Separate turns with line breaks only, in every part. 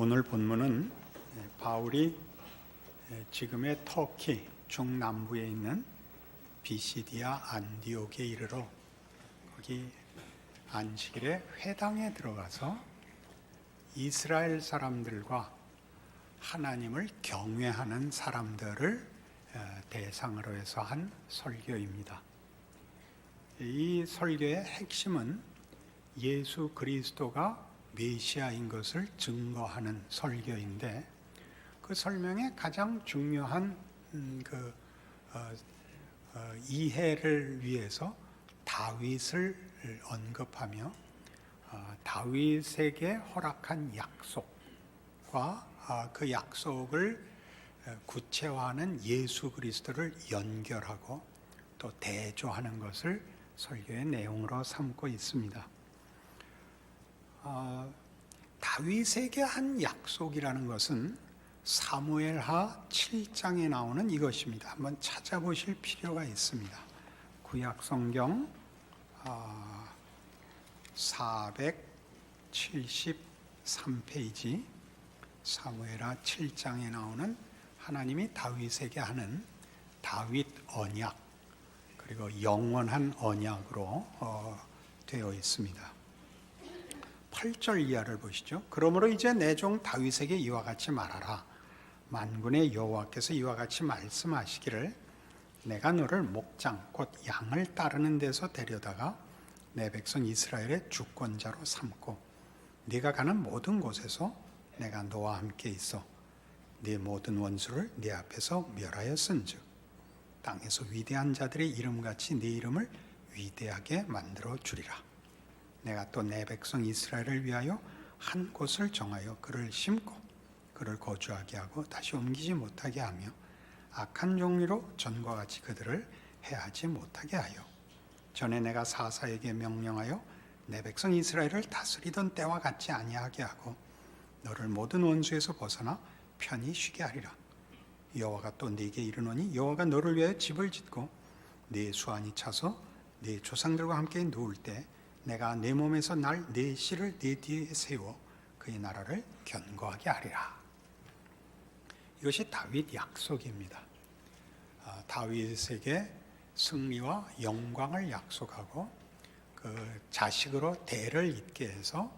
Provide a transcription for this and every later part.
오늘 본문은 바울이 지금의 터키 중남부에 있는 비시디아 안디옥에 이르러 거기 안식일에 회당에 들어가서 이스라엘 사람들과 하나님을 경외하는 사람들을 대상으로 해서 한 설교입니다. 이 설교의 핵심은 예수 그리스도가 메시아인 것을 증거하는 설교인데, 그 설명의 가장 중요한 이해를 위해서 다윗을 언급하며 다윗에게 허락한 약속과 그 약속을 구체화하는 예수 그리스도를 연결하고 또 대조하는 것을 설교의 내용으로 삼고 있습니다. 다윗에게 한 약속이라는 것은 사무엘하 7장에 나오는 이것입니다. 한번 찾아보실 필요가 있습니다. 구약 성경 473페이지 사무엘하 7장에 나오는 하나님이 다윗에게 하는 다윗 언약, 그리고 영원한 언약으로 되어 있습니다. 8절 이하를 보시죠. 그러므로 이제 내 종 다윗에게 이와 같이 말하라. 만군의 여호와께서 이와 같이 말씀하시기를, 내가 너를 목장 곧 양을 따르는 데서 데려다가 내 백성 이스라엘의 주권자로 삼고 네가 가는 모든 곳에서 내가 너와 함께 있어 네 모든 원수를 네 앞에서 멸하였은즉 땅에서 위대한 자들의 이름같이 네 이름을 위대하게 만들어 주리라. 내가 또 내 백성 이스라엘을 위하여 한 곳을 정하여 그를 심고 그를 거주하게 하고 다시 옮기지 못하게 하며 악한 종류로 전과 같이 그들을 해하지 못하게 하여 전에 내가 사사에게 명령하여 내 백성 이스라엘을 다스리던 때와 같지 아니하게 하고 너를 모든 원수에서 벗어나 편히 쉬게 하리라. 여호와가 또 네게 이르노니 여호와가 너를 위하여 집을 짓고 네 수완이 차서 네 조상들과 함께 누울 때 내가 내 몸에서 날 네 씨를 네 뒤에 세워 그의 나라를 견고하게 하리라. 이것이 다윗 약속입니다. 다윗에게 승리와 영광을 약속하고 그 자식으로 대를 잇게 해서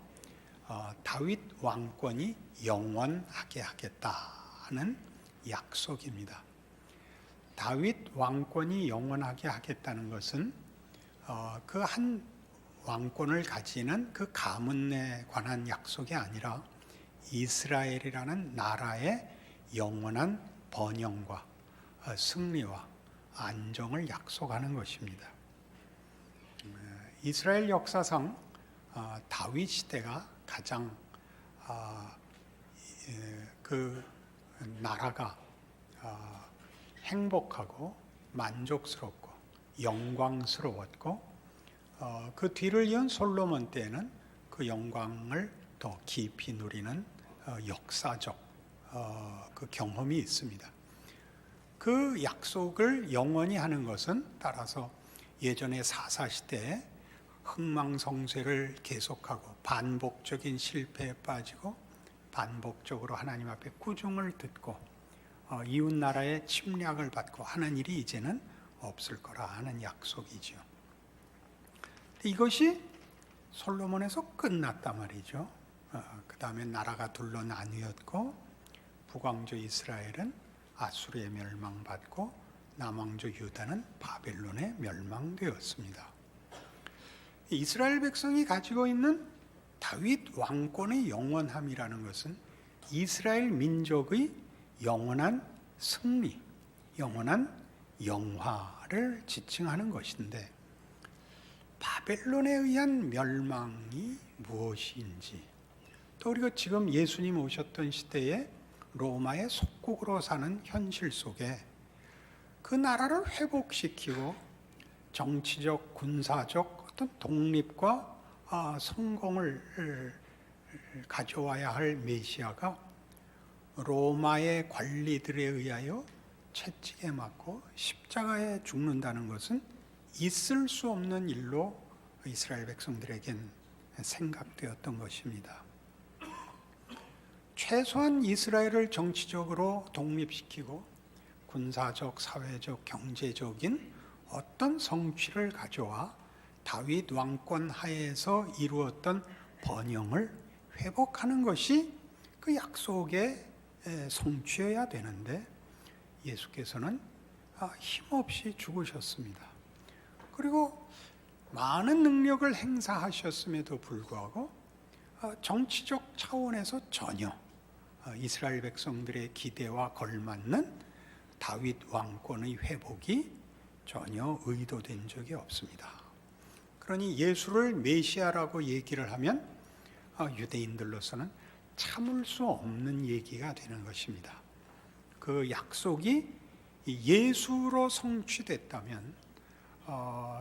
다윗 왕권이 영원하게 하겠다는 약속입니다. 다윗 왕권이 영원하게 하겠다는 것은 그 한 왕권을 가지는 그 가문에 관한 약속이 아니라 이스라엘이라는 나라의 영원한 번영과 승리와 안정을 약속하는 것입니다. 이스라엘 역사상 다윗 시대가 가장 그 나라가 행복하고 만족스럽고 영광스러웠고, 그 뒤를 이은 솔로몬 때에는 그 영광을 더 깊이 누리는 역사적 그 경험이 있습니다. 그 약속을 영원히 하는 것은 따라서 예전의 사사시대에 흥망성쇠를 계속하고 반복적인 실패에 빠지고 반복적으로 하나님 앞에 꾸중을 듣고 이웃 나라의 침략을 받고 하는 일이 이제는 없을 거라 하는 약속이죠. 이것이 솔로몬에서 끝났단 말이죠. 그 다음에 나라가 둘로 나뉘었고 북왕조 이스라엘은 아수르에 멸망받고 남왕조 유다는 바벨론에 멸망되었습니다. 이스라엘 백성이 가지고 있는 다윗 왕권의 영원함이라는 것은 이스라엘 민족의 영원한 승리, 영원한 영화를 지칭하는 것인데, 바벨론에 의한 멸망이 무엇인지, 또 우리가 지금 예수님 오셨던 시대에 로마의 속국으로 사는 현실 속에 그 나라를 회복시키고 정치적, 군사적 어떤 독립과 성공을 가져와야 할 메시아가 로마의 관리들에 의하여 채찍에 맞고 십자가에 죽는다는 것은 있을 수 없는 일로 이스라엘 백성들에겐 생각되었던 것입니다. 최소한 이스라엘을 정치적으로 독립시키고 군사적, 사회적, 경제적인 어떤 성취를 가져와 다윗 왕권 하에서 이루었던 번영을 회복하는 것이 그 약속의 성취여야 되는데 예수께서는 힘없이 죽으셨습니다. 그리고 많은 능력을 행사하셨음에도 불구하고 정치적 차원에서 전혀 이스라엘 백성들의 기대와 걸맞는 다윗 왕권의 회복이 전혀 의도된 적이 없습니다. 그러니 예수를 메시아라고 얘기를 하면 유대인들로서는 참을 수 없는 얘기가 되는 것입니다. 그 약속이 예수로 성취됐다면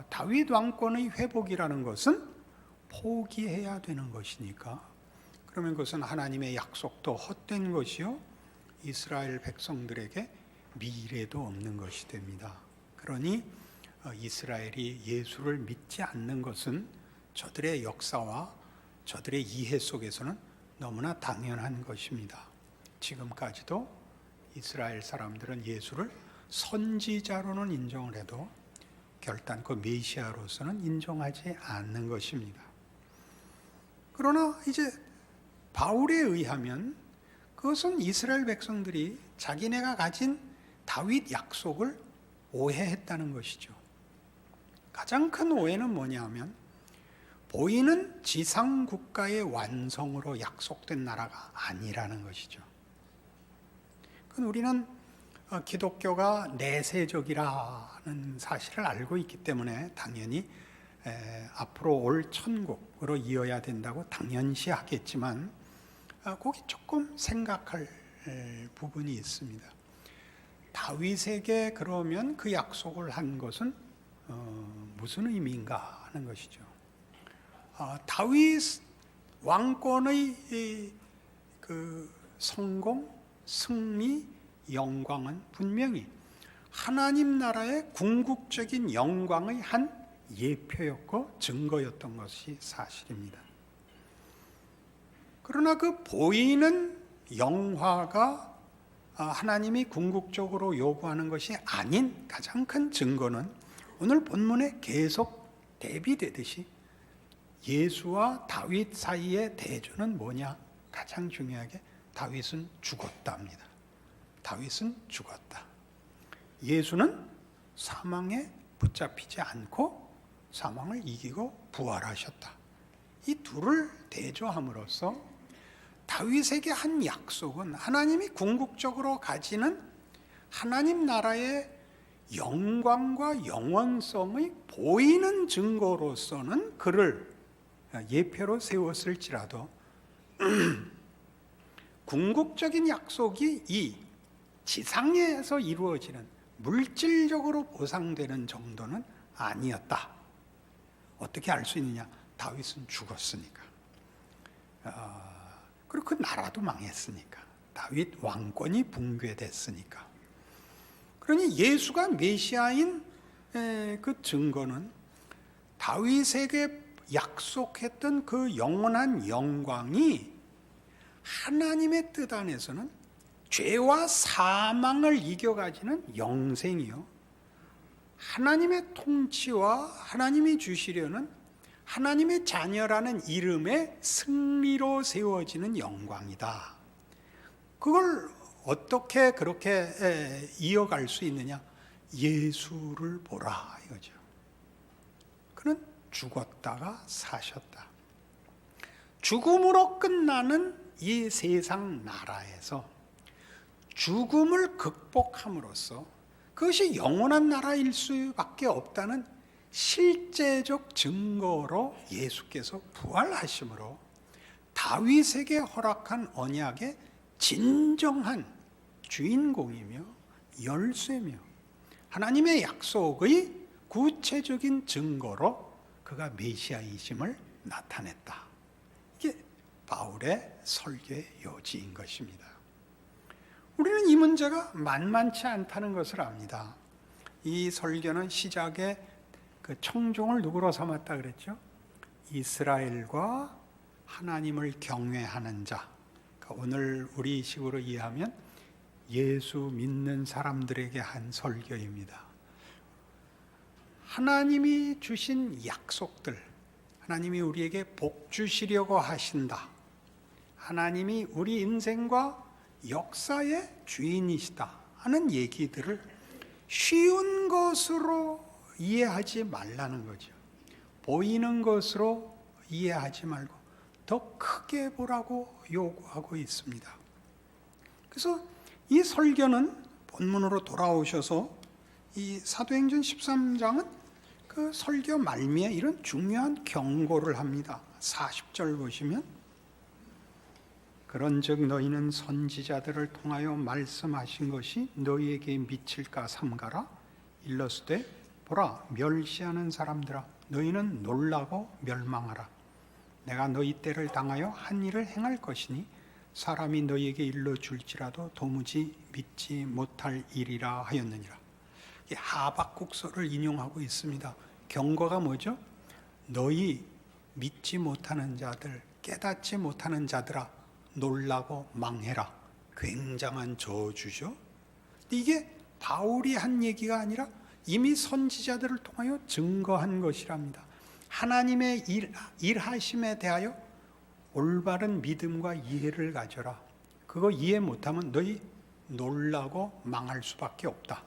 다윗 왕권의 회복이라는 것은 포기해야 되는 것이니까, 그러면 그것은 하나님의 약속도 헛된 것이요 이스라엘 백성들에게 미래도 없는 것이 됩니다. 그러니 이스라엘이 예수를 믿지 않는 것은 저들의 역사와 저들의 이해 속에서는 너무나 당연한 것입니다. 지금까지도 이스라엘 사람들은 예수를 선지자로는 인정을 해도 결단코 메시아로서는 인정하지 않는 것입니다. 그러나 이제 바울에 의하면 그것은 이스라엘 백성들이 자기네가 가진 다윗 약속을 오해했다는 것이죠. 가장 큰 오해는 뭐냐면 보이는 지상 국가의 완성으로 약속된 나라가 아니라는 것이죠. 우리는 기독교가 내세적이라는 사실을 알고 있기 때문에 당연히 앞으로 올 천국으로 이어야 된다고 당연시 하겠지만 거기 조금 생각할 부분이 있습니다. 다윗에게 그러면 그 약속을 한 것은 무슨 의미인가 하는 것이죠. 다윗 왕권의 그 성공, 승리, 영광은 분명히 하나님 나라의 궁극적인 영광의 한 예표였고 증거였던 것이 사실입니다. 그러나 그 보이는 영화가 하나님이 궁극적으로 요구하는 것이 아닌 가장 큰 증거는 오늘 본문에 계속 대비되듯이 예수와 다윗 사이의 대조는 뭐냐? 가장 중요하게 다윗은 죽었답니다. 다윗은 죽었다. 예수는 사망에 붙잡히지 않고 사망을 이기고 부활하셨다. 이 둘을 대조함으로써 다윗에게 한 약속은 하나님이 궁극적으로 가지는 하나님 나라의 영광과 영원성의 보이는 증거로서는 그를 예표로 세웠을지라도 궁극적인 약속이 이 지상에서 이루어지는 물질적으로 보상되는 정도는 아니었다. 어떻게 알 수 있느냐? 다윗은 죽었으니까. 그리고 그 나라도 망했으니까. 다윗 왕권이 붕괴됐으니까. 그러니 예수가 메시아인 그 증거는 다윗에게 약속했던 그 영원한 영광이 하나님의 뜻 안에서는 죄와 사망을 이겨가지는 영생이요, 하나님의 통치와 하나님이 주시려는 하나님의 자녀라는 이름의 승리로 세워지는 영광이다. 그걸 어떻게 그렇게 이어갈 수 있느냐? 예수를 보라 이거죠. 그는 죽었다가 사셨다. 죽음으로 끝나는 이 세상 나라에서 죽음을 극복함으로써 그것이 영원한 나라일 수밖에 없다는 실제적 증거로 예수께서 부활하심으로 다윗에게 허락한 언약의 진정한 주인공이며 열쇠며 하나님의 약속의 구체적인 증거로 그가 메시아이심을 나타냈다. 이게 바울의 설교의 요지인 것입니다. 우리는 이 문제가 만만치 않다는 것을 압니다. 이 설교는 시작에 그 청종을 누구로 삼았다 그랬죠? 이스라엘과 하나님을 경외하는 자, 오늘 우리 식으로 이해하면 예수 믿는 사람들에게 한 설교입니다. 하나님이 주신 약속들, 하나님이 우리에게 복 주시려고 하신다. 하나님이 우리 인생과 역사의 주인이시다 하는 얘기들을 쉬운 것으로 이해하지 말라는 거죠. 보이는 것으로 이해하지 말고 더 크게 보라고 요구하고 있습니다. 그래서 이 설교는 본문으로 돌아오셔서 이 사도행전 13장은 그 설교 말미에 이런 중요한 경고를 합니다. 40절 보시면 그런즉 너희는 선지자들을 통하여 말씀하신 것이 너희에게 미칠까 삼가라. 일러스되 보라 멸시하는 사람들아 너희는 놀라고 멸망하라. 내가 너희 때를 당하여 한 일을 행할 것이니 사람이 너희에게 일러줄지라도 도무지 믿지 못할 일이라 하였느니라. 하박국서를 인용하고 있습니다. 경고가 뭐죠? 너희 믿지 못하는 자들, 깨닫지 못하는 자들아 놀라고 망해라. 굉장한 저주죠. 이게 바울이 한 얘기가 아니라 이미 선지자들을 통하여 증거한 것이랍니다. 하나님의 일하심에 대하여 올바른 믿음과 이해를 가져라. 그거 이해 못하면 너희 놀라고 망할 수밖에 없다.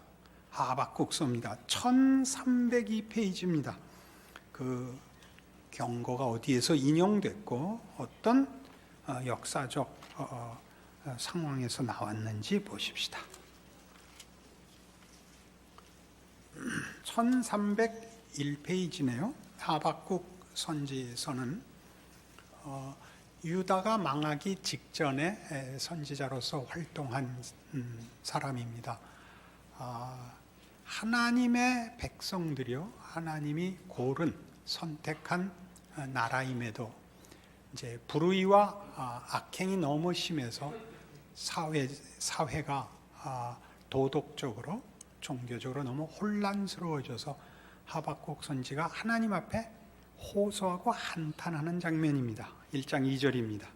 하박국서입니다. 1302페이지입니다. 그 경고가 어디에서 인용됐고 어떤 역사적 상황에서 나왔는지 보십시다. 1301페이지네요. 하박국 선지서는 유다가 망하기 직전에 선지자로서 활동한 사람입니다. 하나님의 백성들이요, 하나님이 고른 선택한 나라임에도 이제 불의와 악행이 너무 심해서 사회가 도덕적으로 종교적으로 너무 혼란스러워져서 하박국 선지가 하나님 앞에 호소하고 한탄하는 장면입니다. 1장 2절입니다.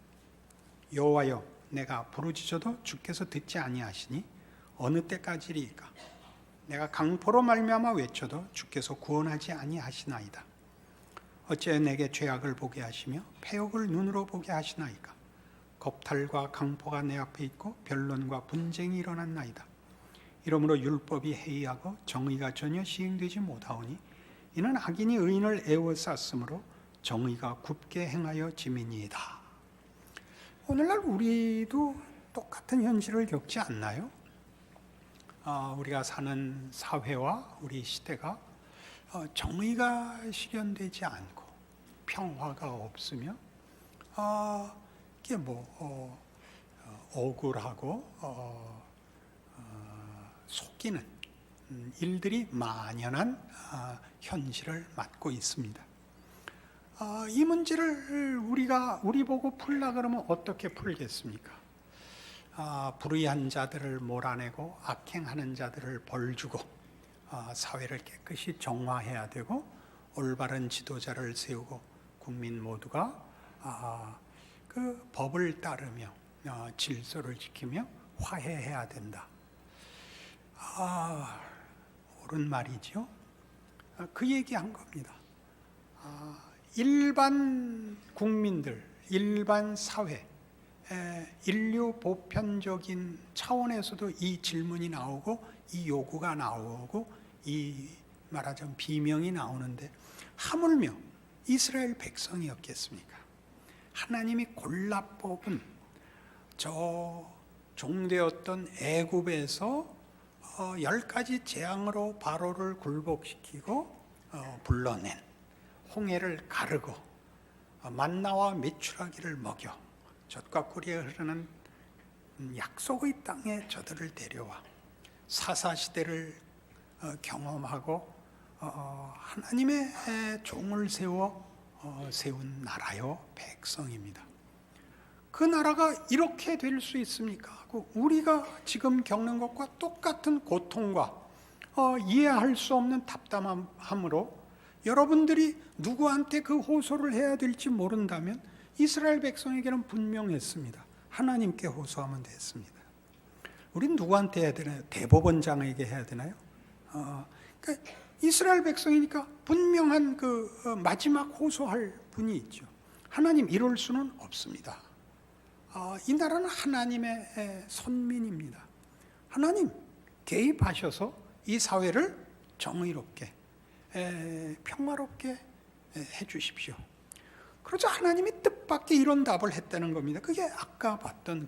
여호와여 내가 부르짖어도 주께서 듣지 아니하시니 어느 때까지리이까. 내가 강포로 말미암아 외쳐도 주께서 구원하지 아니하시나이다. 어찌 내게 죄악을 보게 하시며 패역을 눈으로 보게 하시나이까. 겁탈과 강포가 내 앞에 있고 변론과 분쟁이 일어났나이다. 이러므로 율법이 해이하고 정의가 전혀 시행되지 못하오니 이는 악인이 의인을 애워쌌으므로 정의가 굽게 행하여 지민이이다. 오늘날 우리도 똑같은 현실을 겪지 않나요? 우리가 사는 사회와 우리 시대가 정의가 실현되지 않고 평화가 없으며 이게 억울하고 속이는 일들이 만연한 현실을 맞고 있습니다. 이 문제를 우리 보고 풀라 그러면 어떻게 풀겠습니까? 불의한 자들을 몰아내고 악행하는 자들을 벌주고 사회를 깨끗이 정화해야 되고 올바른 지도자를 세우고 국민 모두가 그 법을 따르며 질서를 지키며 화해해야 된다. 옳은 말이죠. 그 얘기한 겁니다. 일반 국민들, 일반 사회, 인류 보편적인 차원에서도 이 질문이 나오고 이 요구가 나오고 이 말하자면 비명이 나오는데 하물며 이스라엘 백성이었겠습니까? 하나님이 골라 뽑은 저 종되었던 애굽에서 10가지 재앙으로 바로를 굴복시키고 불러낸 홍해를 가르고 만나와 메추라기를 먹여 젖과 꿀이 흐르는 약속의 땅에 저들을 데려와 사사시대를 경험하고 하나님의 종을 세운 나라요 백성입니다. 그 나라가 이렇게 될 수 있습니까? 우리가 지금 겪는 것과 똑같은 고통과 이해할 수 없는 답답함으로 여러분들이 누구한테 그 호소를 해야 될지 모른다면 이스라엘 백성에게는 분명했습니다. 하나님께 호소하면 됐습니다. 우린 누구한테 해야 되나요? 대법원장에게 해야 되나요? 그러니까 이스라엘 백성이니까 분명한 마지막 호소할 분이 있죠. 하나님, 이럴 수는 없습니다. 이 나라는 하나님의 선민입니다. 하나님, 개입하셔서 이 사회를 정의롭게, 평화롭게 해주십시오. 그러자 하나님이 뜻밖의 이런 답을 했다는 겁니다. 그게 아까 봤던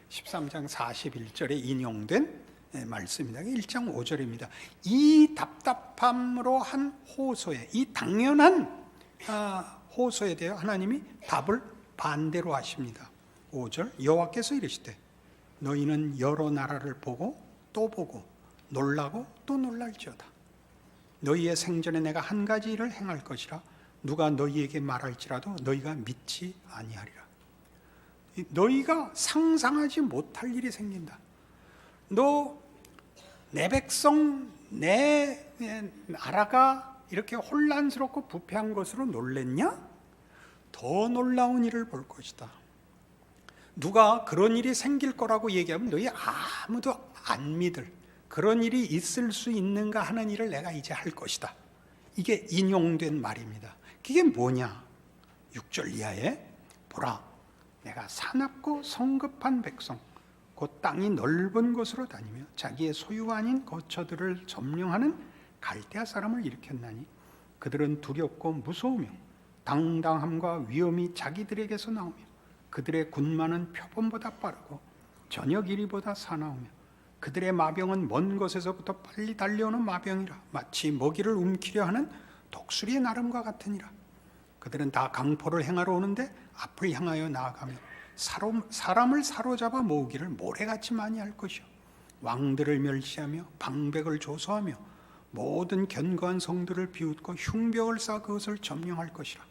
13장 41절에 인용된 말씀입니다. 1장 5절입니다. 이 답답함으로 한 호소에, 이 당연한 호소에 대해 하나님이 답을 반대로 하십니다. 5절, 여호와께서 이르시되 너희는 여러 나라를 보고 또 보고 놀라고 또 놀랄지어다. 너희의 생전에 내가 한 가지 일을 행할 것이라 누가 너희에게 말할지라도 너희가 믿지 아니하리라. 너희가 상상하지 못할 일이 생긴다. 너 내 백성, 내 나라가 이렇게 혼란스럽고 부패한 것으로 놀랬냐? 더 놀라운 일을 볼 것이다. 누가 그런 일이 생길 거라고 얘기하면 너희 아무도 안 믿을, 그런 일이 있을 수 있는가 하는 일을 내가 이제 할 것이다. 이게 인용된 말입니다. 그게 뭐냐? 6절 이하에 보라, 내가 사납고 성급한 백성, 곧 땅이 넓은 곳으로 다니며 자기의 소유가 아닌 거처들을 점령하는 갈대아 사람을 일으켰나니 그들은 두렵고 무서우며 당당함과 위엄이 자기들에게서 나오며 그들의 군마는 표범보다 빠르고 저녁 이리보다 사나우며 그들의 마병은 먼 곳에서부터 빨리 달려오는 마병이라 마치 먹이를 움키려 하는 독수리의 나름과 같으니라. 그들은 다 강포를 행하러 오는데 앞을 향하여 나아가며 사람을 사로잡아 모으기를 모래같이 많이 할 것이요 왕들을 멸시하며 방백을 조소하며 모든 견고한 성들을 비웃고 흉벽을 쌓아 그것을 점령할 것이라.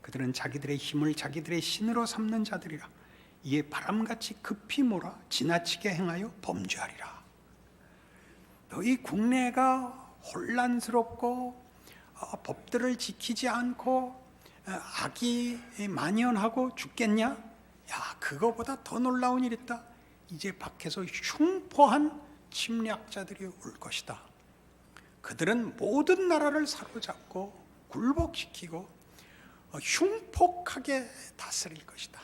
그들은 자기들의 힘을 자기들의 신으로 삼는 자들이라. 이에 바람같이 급히 몰아 지나치게 행하여 범죄하리라. 너희 국내가 혼란스럽고 법들을 지키지 않고 악이 만연하고 죽겠냐? 야, 그거보다 더 놀라운 일 있다. 이제 밖에서 흉포한 침략자들이 올 것이다. 그들은 모든 나라를 사로잡고 굴복시키고 흉폭하게 다스릴 것이다.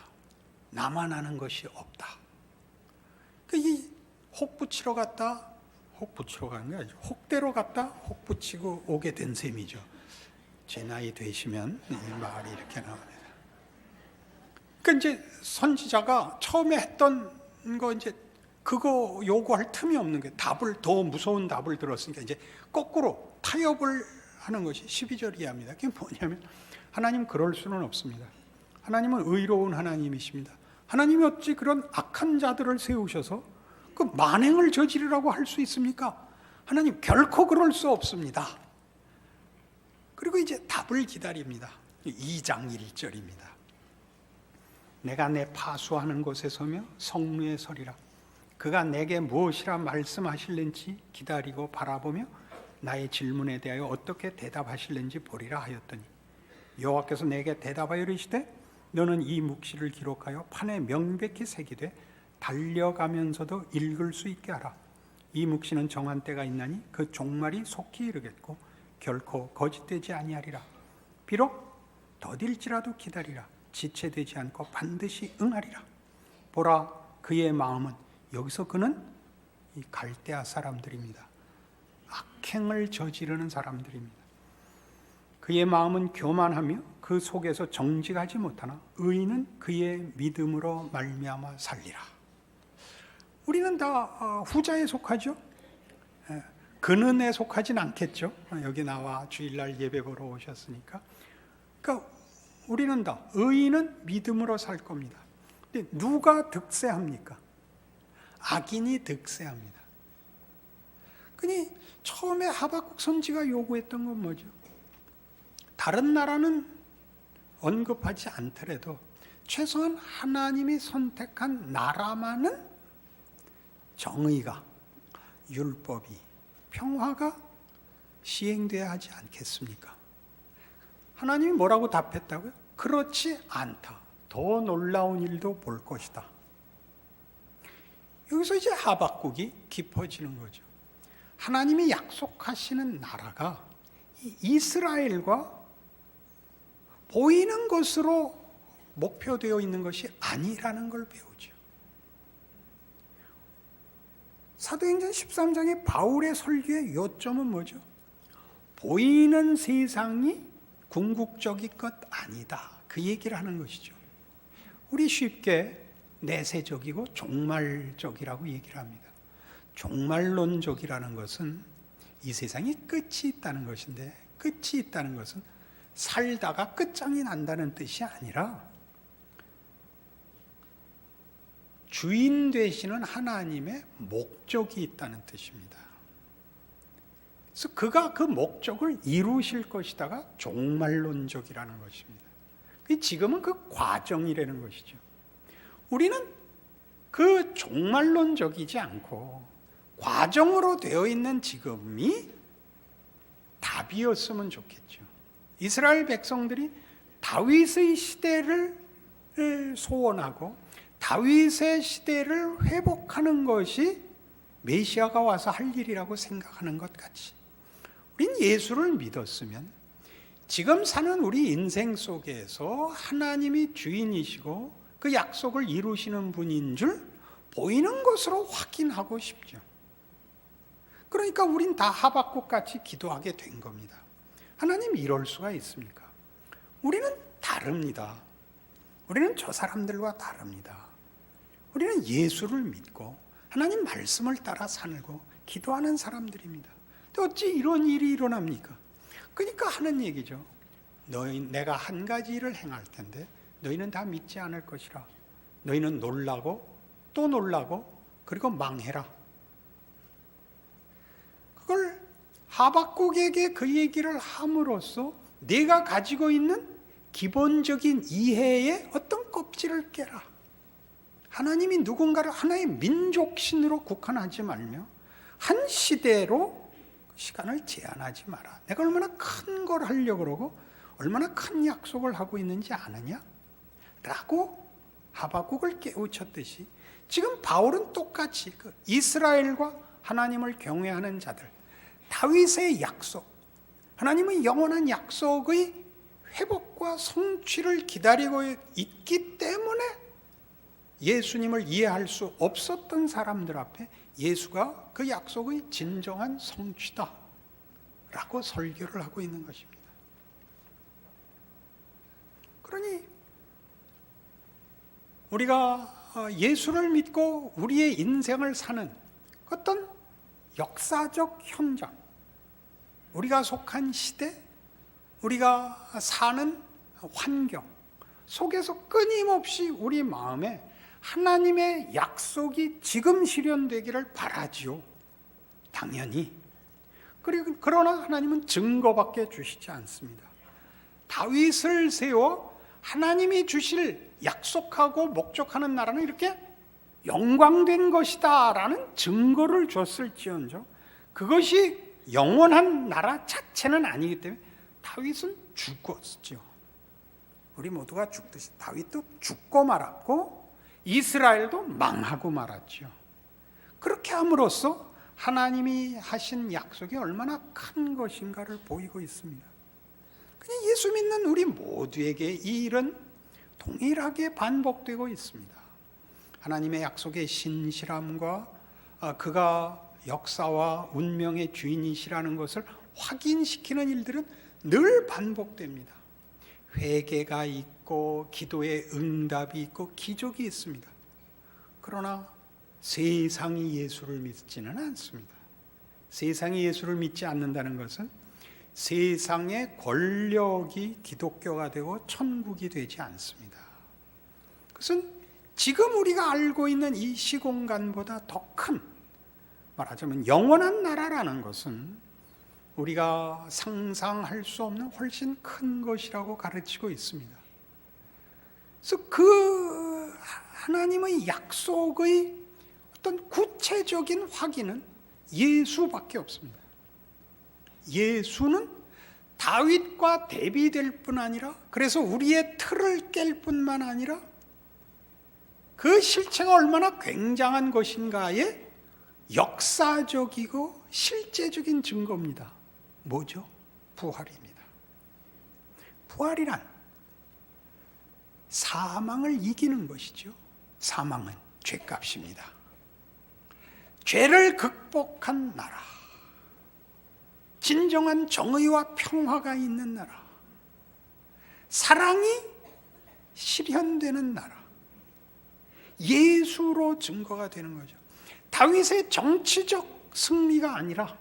나만 아는 것이 없다. 이 혹부치러 갔다, 혹부치러 가는 게 아니죠. 혹대로 갔다 혹부치고 오게 된 셈이죠. 제 나이 되시면 이 말이 이렇게 나옵니다. 그러니까 이제 선지자가 처음에 했던 거 이제 그거 요구할 틈이 없는 게 답을, 더 무서운 답을 들었으니까 이제 거꾸로 타협을 하는 것이 12절 이하입니다. 그게 뭐냐면 하나님 그럴 수는 없습니다. 하나님은 의로운 하나님이십니다. 하나님이 어찌 그런 악한 자들을 세우셔서 그 만행을 저지르라고 할 수 있습니까? 하나님 결코 그럴 수 없습니다. 그리고 이제 답을 기다립니다. 2장 1절입니다. 내가 내 파수하는 곳에 서며 성루에 서리라. 그가 내게 무엇이라 말씀하실는지 기다리고 바라보며 나의 질문에 대하여 어떻게 대답하실는지 보리라 하였더니 여호와께서 내게 대답하여 이르시되 너는 이 묵시를 기록하여 판에 명백히 새기되 달려가면서도 읽을 수 있게 하라. 이 묵시는 정한 때가 있나니 그 종말이 속히 이르겠고 결코 거짓되지 아니하리라. 비록 더딜지라도 기다리라. 지체되지 않고 반드시 응하리라. 보라, 그의 마음은, 여기서 그는 이 갈대아 사람들입니다. 악행을 저지르는 사람들입니다. 그의 마음은 교만하며 그 속에서 정직하지 못하나 의인은 그의 믿음으로 말미암아 살리라. 우리는 다 후자에 속하죠. 근은에 속하진 않겠죠. 여기 나와 주일날 예배 보러 오셨으니까. 그러니까 우리는 다 의인은 믿음으로 살 겁니다. 근데 누가 득세합니까? 악인이 득세합니다. 그니 처음에 하박국 선지가 요구했던 건 뭐죠? 다른 나라는 언급하지 않더라도 최소한 하나님이 선택한 나라만은 정의가, 율법이, 평화가 시행돼야 하지 않겠습니까? 하나님이 뭐라고 답했다고요? 그렇지 않다. 더 놀라운 일도 볼 것이다. 여기서 이제 하박국이 깊어지는 거죠. 하나님이 약속하시는 나라가 이스라엘과 보이는 것으로 목표되어 있는 것이 아니라는 걸 배우죠. 사도행전 13장의 바울의 설교의 요점은 뭐죠? 보이는 세상이 궁극적인 것 아니다. 그 얘기를 하는 것이죠. 우리 쉽게 내세적이고 종말적이라고 얘기를 합니다. 종말론적이라는 것은 이 세상이 끝이 있다는 것인데, 끝이 있다는 것은 살다가 끝장이 난다는 뜻이 아니라 주인 되시는 하나님의 목적이 있다는 뜻입니다. 그래서 그가 그 목적을 이루실 것이다가 종말론적이라는 것입니다. 지금은 그 과정이라는 것이죠. 우리는 그 종말론적이지 않고 과정으로 되어 있는 지금이 답이었으면 좋겠죠. 이스라엘 백성들이 다윗의 시대를 소원하고 다윗의 시대를 회복하는 것이 메시아가 와서 할 일이라고 생각하는 것 같이, 우린 예수를 믿었으면 지금 사는 우리 인생 속에서 하나님이 주인이시고 그 약속을 이루시는 분인 줄 보이는 것으로 확인하고 싶죠. 그러니까 우린 다 하박국 같이 기도하게 된 겁니다. 하나님, 이럴 수가 있습니까? 우리는 다릅니다. 우리는 저 사람들과 다릅니다. 우리는 예수를 믿고 하나님 말씀을 따라 살고 기도하는 사람들입니다. 근데 어찌 이런 일이 일어납니까? 그러니까 하는 얘기죠. 내가 한 가지 일을 행할 텐데 너희는 다 믿지 않을 것이라. 너희는 놀라고 또 놀라고 그리고 망해라. 그걸 하박국에게 그 얘기를 함으로써 내가 가지고 있는 기본적인 이해의 어떤 껍질을 깨라. 하나님이 누군가를 하나의 민족신으로 국한하지 말며 한 시대로 시간을 제한하지 마라. 내가 얼마나 큰 걸 하려고 그러고 얼마나 큰 약속을 하고 있는지 아느냐? 라고 하박국을 깨우쳤듯이 지금 바울은 똑같이 그 이스라엘과 하나님을 경외하는 자들, 다윗의 약속, 하나님의 영원한 약속의 회복과 성취를 기다리고 있기 때문에 예수님을 이해할 수 없었던 사람들 앞에 예수가 그 약속의 진정한 성취다 라고 설교를 하고 있는 것입니다. 그러니 우리가 예수를 믿고 우리의 인생을 사는 어떤 역사적 현장, 우리가 속한 시대, 우리가 사는 환경 속에서 끊임없이 우리 마음에 하나님의 약속이 지금 실현되기를 바라지요. 당연히. 그러나 하나님은 증거밖에 주시지 않습니다. 다윗을 세워 하나님이 주실 약속하고 목적하는 나라는 이렇게 영광된 것이다 라는 증거를 줬을지언정 그것이 영원한 나라 자체는 아니기 때문에 다윗은 죽었죠. 우리 모두가 죽듯이 다윗도 죽고 말았고 이스라엘도 망하고 말았죠. 그렇게 함으로써 하나님이 하신 약속이 얼마나 큰 것인가를 보이고 있습니다. 그냥 예수 믿는 우리 모두에게 이 일은 동일하게 반복되고 있습니다. 하나님의 약속의 신실함과 그가 역사와 운명의 주인이시라는 것을 확인시키는 일들은 늘 반복됩니다. 회개가 있고 기도의 응답이 있고 기적이 있습니다. 그러나 세상이 예수를 믿지는 않습니다. 세상이 예수를 믿지 않는다는 것은 세상의 권력이 기독교가 되고 천국이 되지 않습니다. 그것은 지금 우리가 알고 있는 이 시공간보다 더 큰, 말하자면 영원한 나라라는 것은 우리가 상상할 수 없는 훨씬 큰 것이라고 가르치고 있습니다. 그래서 그 하나님의 약속의 어떤 구체적인 확인은 예수밖에 없습니다. 예수는 다윗과 대비될 뿐 아니라, 그래서 우리의 틀을 깰 뿐만 아니라 그 실체가 얼마나 굉장한 것인가의 역사적이고 실제적인 증거입니다. 뭐죠? 부활입니다. 부활이란 사망을 이기는 것이죠. 사망은 죄값입니다. 죄를 극복한 나라, 진정한 정의와 평화가 있는 나라, 사랑이 실현되는 나라, 예수로 증거가 되는 거죠. 다윗의 정치적 승리가 아니라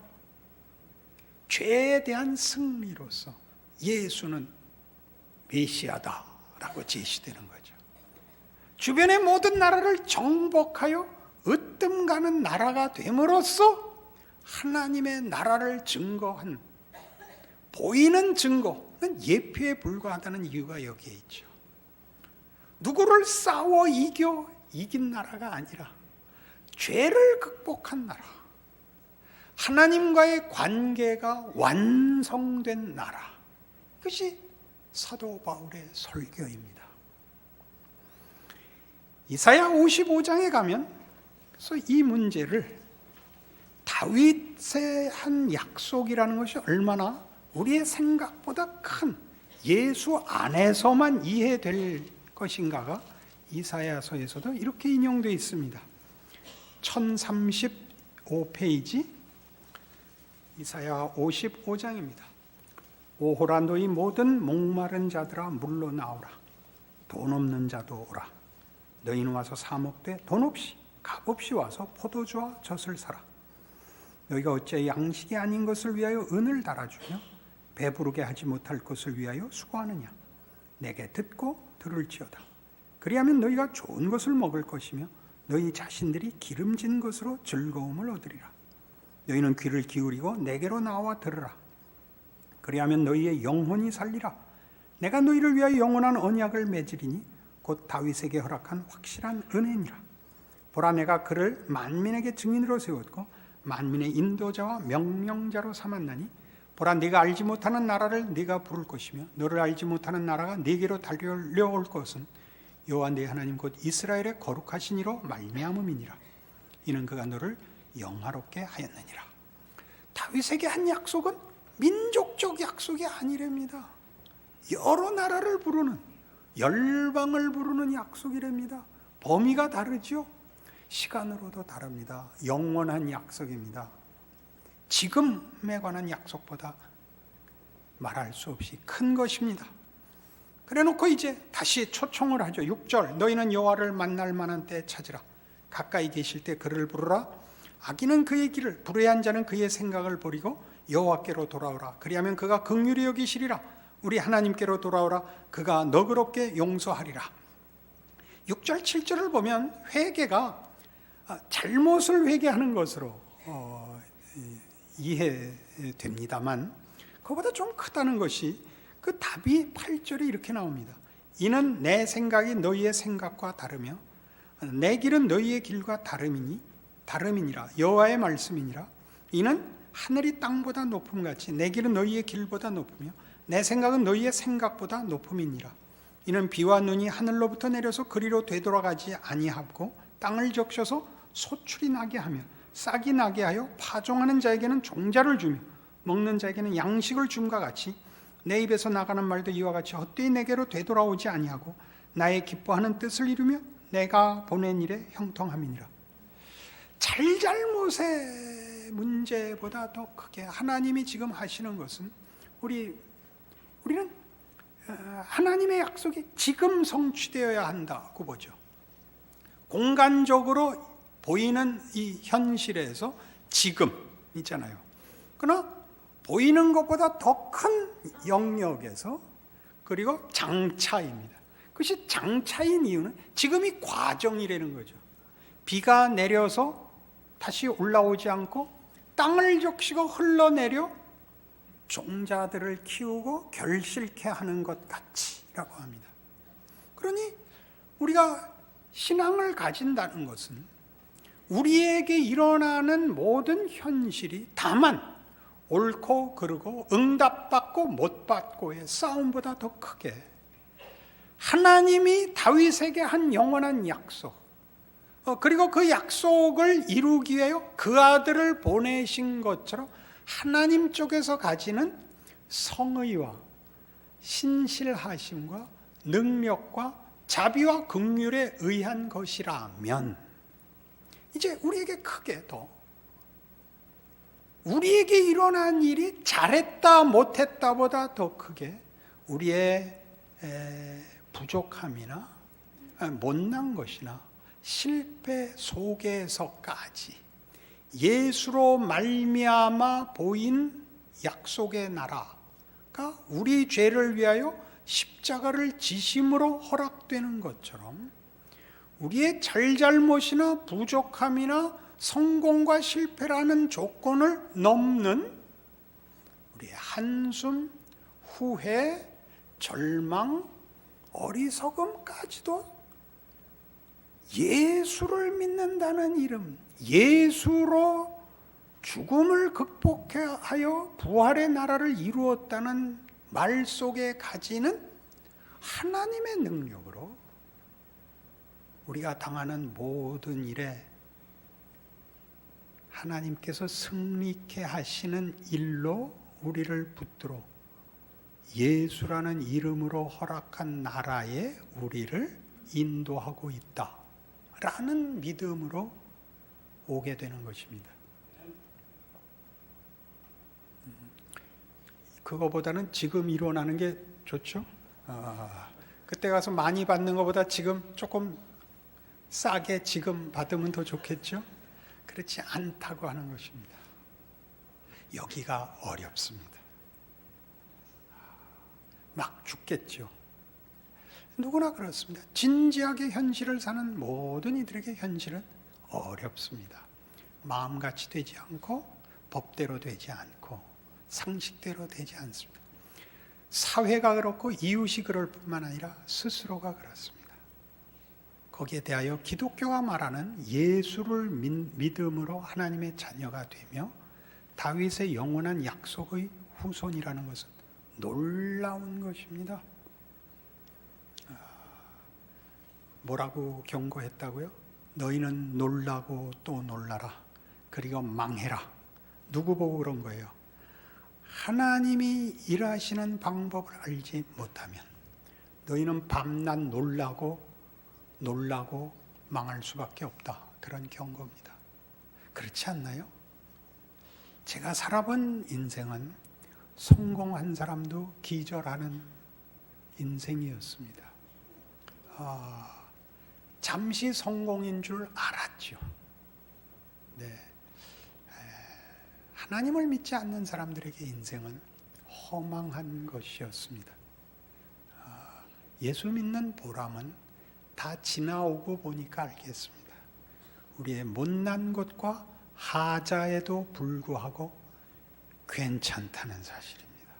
죄에 대한 승리로서 예수는 메시아다라고 제시되는 거죠. 주변의 모든 나라를 정복하여 으뜸 가는 나라가 됨으로써 하나님의 나라를 증거한, 보이는 증거는 예표에 불과하다는 이유가 여기에 있죠. 누구를 싸워 이긴 나라가 아니라 죄를 극복한 나라, 하나님과의 관계가 완성된 나라, 그것이 사도 바울의 설교입니다. 이사야 55장에 가면 그래서 이 문제를 다윗의 한 약속이라는 것이 얼마나 우리의 생각보다 큰 예수 안에서만 이해될 것인가가 이사야서에서도 이렇게 인용되어 있습니다. 1035페이지 이사야 55장입니다. 오호라 너희 모든 목마른 자들아 물러나오라. 돈 없는 자도 오라. 너희는 와서 사 먹되 돈 없이 값없이 와서 포도주와 젖을 사라. 너희가 어째 양식이 아닌 것을 위하여 은을 달아주며 배부르게 하지 못할 것을 위하여 수고하느냐. 내게 듣고 들을지어다. 그리하면 너희가 좋은 것을 먹을 것이며 너희 자신들이 기름진 것으로 즐거움을 얻으리라. 너희는 귀를 기울이고 내게로 나와 들으라. 그리하면 너희의 영혼이 살리라. 내가 너희를 위하여 영원한 언약을 맺으리니 곧 다윗에게 허락한 확실한 은혜니라. 보라, 내가 그를 만민에게 증인으로 세웠고 만민의 인도자와 명령자로 삼았나니 보라, 네가 알지 못하는 나라를 네가 부를 것이며 너를 알지 못하는 나라가 네게로 달려올 것은 여호와 네 하나님 곧 이스라엘의 거룩하신 이로 말미암음이니라. 이는 그가 너를 영화롭게 하였느니라. 다윗에게 한 약속은 민족적 약속이 아니랍니다. 여러 나라를 부르는, 열방을 부르는 약속이랍니다. 범위가 다르죠. 시간으로도 다릅니다. 영원한 약속입니다. 지금에 관한 약속보다 말할 수 없이 큰 것입니다. 그래 놓고 이제 다시 초청을 하죠. 6절, 너희는 여호와를 만날 만한 때 찾으라. 가까이 계실 때 그를 부르라. 악인은 그의 길을, 불의한 자는 그의 생각을 버리고 여호와께로 돌아오라. 그리하면 그가 긍휼히 여기시리라. 우리 하나님께로 돌아오라. 그가 너그럽게 용서하리라. 6절 7절을 보면 회개가 잘못을 회개하는 것으로 이해됩니다만 그보다 좀 크다는 것이 그 답이 8절에 이렇게 나옵니다. 이는 내 생각이 너희의 생각과 다르며 내 길은 너희의 길과 다름이니라. 여호와의 말씀이니라. 이는 하늘이 땅보다 높음같이 내 길은 너희의 길보다 높으며 내 생각은 너희의 생각보다 높음이니라. 이는 비와 눈이 하늘로부터 내려서 그리로 되돌아가지 아니하고 땅을 적셔서 소출이 나게 하며 싹이 나게 하여 파종하는 자에게는 종자를 주며 먹는 자에게는 양식을 줌과 같이 내 입에서 나가는 말도 이와 같이 헛되이 내게로 되돌아오지 아니하고 나의 기뻐하는 뜻을 이루며 내가 보낸 일에 형통함이니라. 잘잘못의 문제보다 더 크게 하나님이 지금 하시는 것은 우리는 하나님의 약속이 지금 성취되어야 한다고 보죠. 공간적으로 보이는 이 현실에서 지금 있잖아요. 그러나 보이는 것보다 더 큰 영역에서, 그리고 장차입니다. 그것이 장차인 이유는 지금이 과정이라는 거죠. 비가 내려서 다시 올라오지 않고 땅을 적시고 흘러내려 종자들을 키우고 결실케 하는 것 같이라고 합니다. 그러니 우리가 신앙을 가진다는 것은 우리에게 일어나는 모든 현실이 다만 옳고 그르고 응답받고 못 받고의 싸움보다 더 크게 하나님이 다윗에게 한 영원한 약속, 그리고 그 약속을 이루기 위하여 그 아들을 보내신 것처럼 하나님 쪽에서 가지는 성의와 신실하심과 능력과 자비와 긍휼에 의한 것이라면 이제 우리에게 크게 더 우리에게 일어난 일이 잘했다 못했다보다 더 크게 우리의 부족함이나 못난 것이나 실패 속에서까지 예수로 말미암아 보인 약속의 나라가 우리 죄를 위하여 십자가를 지심으로 허락되는 것처럼 우리의 잘잘못이나 부족함이나 성공과 실패라는 조건을 넘는 우리의 한숨, 후회, 절망, 어리석음까지도 예수를 믿는다는 이름, 예수로 죽음을 극복하여 부활의 나라를 이루었다는 말 속에 가지는 하나님의 능력으로 우리가 당하는 모든 일에 하나님께서 승리케 하시는 일로 우리를 붙들어 예수라는 이름으로 허락한 나라에 우리를 인도하고 있다라는 믿음으로 오게 되는 것입니다. 그거보다는 지금 일어나는 게 좋죠. 그때 가서 많이 받는 것보다 지금 조금 싸게 지금 받으면 더 좋겠죠. 그렇지 않다고 하는 것입니다. 여기가 어렵습니다. 막 죽겠죠. 누구나 그렇습니다. 진지하게 현실을 사는 모든 이들에게 현실은 어렵습니다. 마음같이 되지 않고 법대로 되지 않고 상식대로 되지 않습니다. 사회가 그렇고 이웃이 그럴 뿐만 아니라 스스로가 그렇습니다. 거기에 대하여 기독교가 말하는 예수를 믿음으로 하나님의 자녀가 되며 다윗의 영원한 약속의 후손이라는 것은 놀라운 것입니다. 뭐라고 경고했다고요? 너희는 놀라고 또 놀라라. 그리고 망해라. 누구 보고 그런 거예요? 하나님이 일하시는 방법을 알지 못하면 너희는 밤낮 놀라고 망할 수밖에 없다. 그런 경고입니다. 그렇지 않나요? 제가 살아본 인생은 성공한 사람도 기절하는 인생이었습니다. 잠시 성공인 줄 알았죠. 네. 하나님을 믿지 않는 사람들에게 인생은 허망한 것이었습니다. 예수 믿는 보람은 다 지나오고 보니까 알겠습니다. 우리의 못난 것과 하자에도 불구하고 괜찮다는 사실입니다.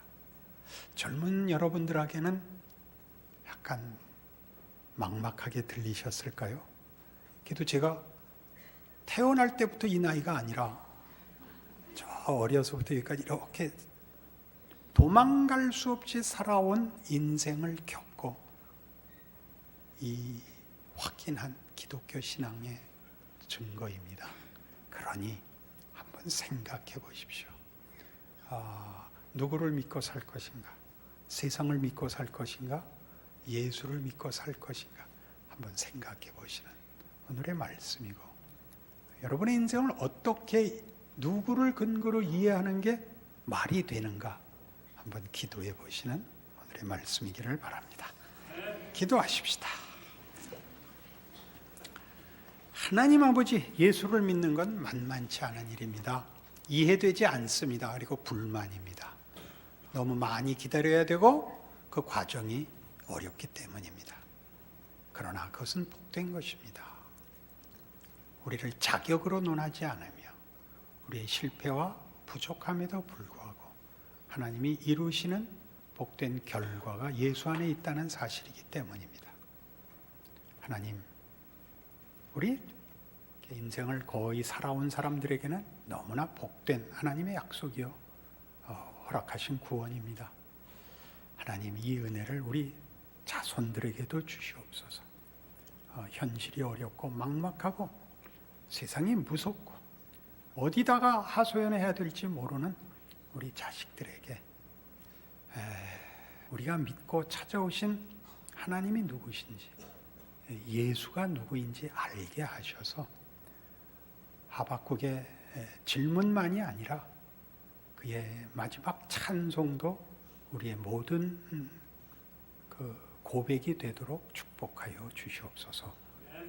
젊은 여러분들에게는 약간 막막하게 들리셨을까요? 그래도 제가 태어날 때부터 이 나이가 아니라 저 어려서부터 여기까지 이렇게 도망갈 수 없이 살아온 인생을 겪고 이 확인한 기독교 신앙의 증거입니다. 그러니 한번 생각해 보십시오. 누구를 믿고 살 것인가? 세상을 믿고 살 것인가? 예수를 믿고 살 것인가? 한번 생각해 보시는 오늘의 말씀이고, 여러분의 인생을 어떻게 누구를 근거로 이해하는 게 말이 되는가? 한번 기도해 보시는 오늘의 말씀이기를 바랍니다. 기도하십시다. 하나님 아버지, 예수를 믿는 건 만만치 않은 일입니다. 이해되지 않습니다. 그리고 불만입니다. 너무 많이 기다려야 되고 그 과정이 어렵기 때문입니다. 그러나 그것은 복된 것입니다. 우리를 자격으로 논하지 않으며 우리의 실패와 부족함에도 불구하고 하나님이 이루시는 복된 결과가 예수 안에 있다는 사실이기 때문입니다. 하나님, 우리 인생을 거의 살아온 사람들에게는 너무나 복된 하나님의 약속이요, 허락하신 구원입니다. 하나님, 이 은혜를 우리 자손들에게도 주시옵소서. 현실이 어렵고 막막하고 세상이 무섭고 어디다가 하소연해야 될지 모르는 우리 자식들에게 우리가 믿고 찾아오신 하나님이 누구신지, 예수가 누구인지 알게 하셔서 하박국의 질문만이 아니라 그의 마지막 찬송도 우리의 모든 그 고백이 되도록 축복하여 주시옵소서.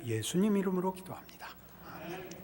예수님 이름으로 기도합니다. 아멘.